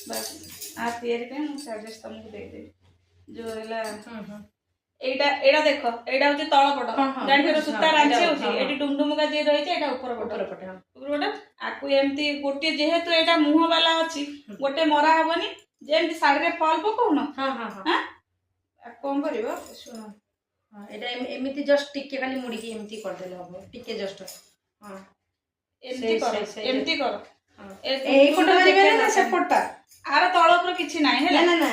बस आ तैयारी पे मु चार्जेस तुमको दे दे जो हैला एटा एटा देखो एटा होची तळ पट जानि फेर सुता रांची होची एटी डुमडुमका जे रही छै एटा ऊपर पट ऊपर पट आकु एमती गोटे जेहेतु एटा मुह वाला अछि गोटे मरा हबनी जेमती साड़ी रे फॉल पको न हां हां हां कोन करिवो सुन हां एटा एमिति जस्ट टिके खाली मुड़ी के एमिति कर देले हबो टिके जस्ट हां एमती करो एई पट मारिबे ना से पटटा आर तळ ऊपर किछि नाही हैला ना ना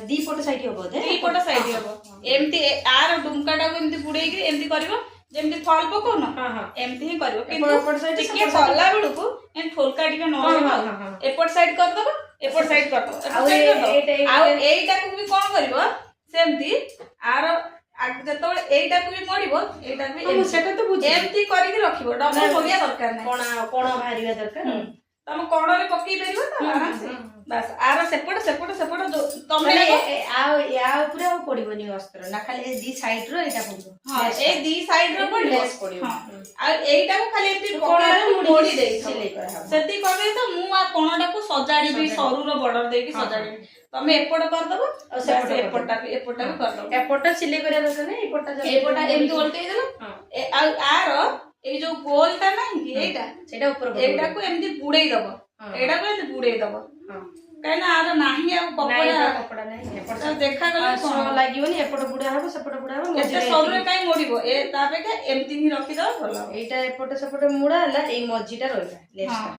दी पट साइड हबो दे दी पट साइड हबो एमती आर डुमकाटा को एमती पुडे कि एमती करिवो जेमती फॉल पको न हां हां एमती ही करिवो किंतु एपट साइड टिके फॉलला बेडुकु एम फुलका टिके न होबो एपट साइड कर दबो एपट साइड कर दबो आ एइटा को भी कोन करिवो सेमती आर जतबे एइटा को भी मडिबो एइटा भी सेटा तो बुझी एमती करी के रखिबो डबल होगिया दरकार नै कोणा भारीवा दरकार तम कोणरे पक्की परिबो त आराम से बस आर सेपट तमे या ऊपर आ पड़िबोनी अस्त्र ना खाली दी साइड रो एटा पड़िबो हां ए दी साइड रो पड़िबो हां आ एइटा को खाली एमती कोणारे मोड़ी दे सिलाई करा सेती करबे त मु आ कोणटा को सजाड़ी भी सरू रो बॉर्डर दे के सजाड़ी तमे एपट कर दबो और से एपटा भी कर दबो एपटा सिलाई करिया दस नै एपटा एमती उल्टे देलो हां आर ए जो गोलटा नाही कि एटा सेटा ऊपर एटा को एमती बुड़ेई दबो एटा को एमती बुड़ेई दबो हां कहना आर नाही आ कपड़ा नाही एपट देखा गले सो लागिवनी एपट बुडा हबो सेपट बुडा हबो एते सबरे काई मोड़िबो ए तापे के एमती ही रखि दो भलो एटा एपट सेपट मुडा हला ए मझीटा रहला लेसटा